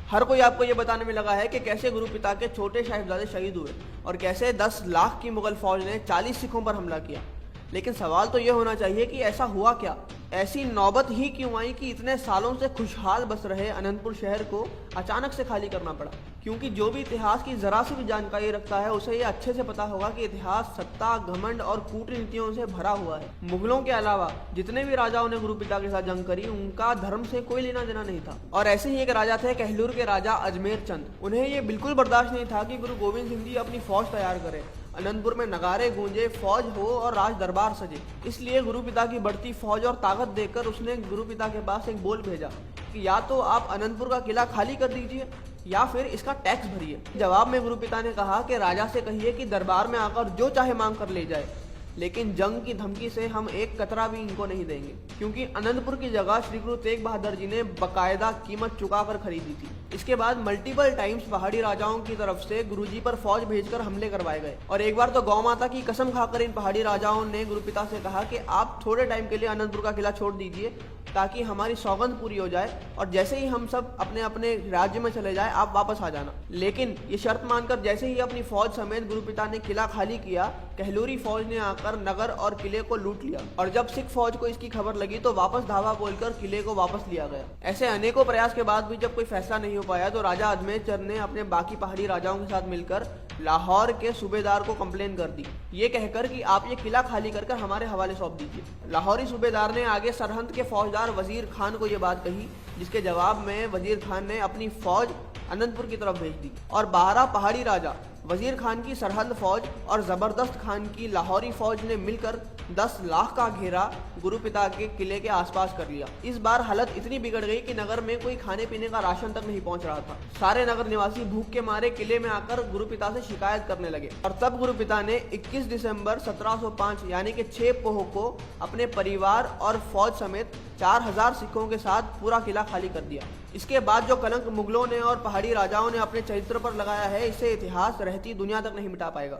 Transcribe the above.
हर कोई आपको ये बताने में लगा है कि कैसे गुरु पिता के छोटे साहिबजादे शहीद हुए और कैसे 10 लाख की मुगल फौज ने 40 सिखों पर हमला किया। लेकिन सवाल तो ये होना चाहिए कि ऐसा हुआ क्या, ऐसी नौबत ही क्यों आई कि इतने सालों से खुशहाल बस रहे अनंतपुर शहर को अचानक से खाली करना पड़ा। क्योंकि जो भी इतिहास की जरा सी भी जानकारी रखता है उसे ये अच्छे से पता होगा कि इतिहास सत्ता, घमंड और कूटनीतियों से भरा हुआ है। मुगलों के अलावा जितने भी राजाओं ने गुरु पिता के साथ जंग करी उनका धर्म से कोई लेना देना नहीं था। और ऐसे ही एक राजा थे कहलूर के राजा अजमेर चंद। उन्हें ये बिल्कुल बर्दाश्त नहीं था कि गुरु गोविंद सिंह जी अपनी फौज तैयार करें, अनंतपुर में नगारे गूंजे, फौज हो और राज दरबार सजे। इसलिए गुरु पिता की बढ़ती फौज और ताकत देखकर उसने गुरु पिता के पास एक बोल भेजा कि या तो आप अनंतपुर का किला खाली कर दीजिए या फिर इसका टैक्स भरिए। जवाब में गुरु पिता ने कहा कि राजा से कहिए कि दरबार में आकर जो चाहे मांग कर ले जाए, लेकिन जंग की धमकी से हम एक कतरा भी इनको नहीं देंगे। क्योंकि अनंतपुर की जगह श्री गुरु तेग बहादुर जी ने बकायदा कीमत चुकाकर खरीदी थी। इसके बाद मल्टीपल टाइम्स पहाड़ी राजाओं की तरफ से गुरुजी पर फौज भेजकर हमले करवाए गए। और एक बार तो गौ माता की कसम खाकर इन पहाड़ी राजाओं ने गुरु पिता से कहा कि आप थोड़े टाइम के लिए अनंतपुर का किला छोड़ दीजिए ताकि हमारी सौगंध पूरी हो जाए और जैसे ही हम सब अपने अपने राज्य में चले जाए आप वापस आ जाना। लेकिन ये शर्त मानकर जैसे ही अपनी फौज समेत गुरु पिता ने किला खाली किया, कहलूरी फौज ने आकर नगर और किले को लूट लिया। और जब सिख फौज को इसकी खबर लगी तो वापस धावा बोलकर किले को वापस लिया गया। ऐसे अनेकों प्रयास के बाद भी जब कोई फैसला नहीं हो पाया तो राजा अजमेर चंद ने अपने बाकी पहाड़ी राजाओं के साथ मिलकर लाहौर के सूबेदार को कंप्लेन कर दी, ये कहकर कि आप ये किला खाली कर हमारे हवाले सौंप दीजिए। लाहौरी सूबेदार ने आगे सरहंद के फौजदार वजीर खान को ये बात कही, जिसके जवाब में वजीर खान ने अपनी फौज अनंतपुर की तरफ भेज दी और 12 पहाड़ी राजा, वजीर खान की सरहद फौज और जबरदस्त खान की लाहौरी फौज ने मिलकर 10 लाख का घेरा गुरु पिता के किले के आसपास कर लिया। इस बार हालत इतनी बिगड़ गई कि नगर में कोई खाने पीने का राशन तक नहीं पहुंच रहा था। सारे नगर निवासी भूख के मारे किले में आकर गुरु पिता से शिकायत करने लगे। और तब गुरु पिता ने 21 दिसंबर 1705 यानी कि 6 पोह को अपने परिवार और फौज समेत 4000 सिखों के साथ पूरा किला खाली कर दिया। इसके बाद जो कलंक मुगलों ने और पहाड़ी राजाओं ने अपने चरित्र पर लगाया है, इसे इतिहास रहती दुनिया तक नहीं मिटा पाएगा।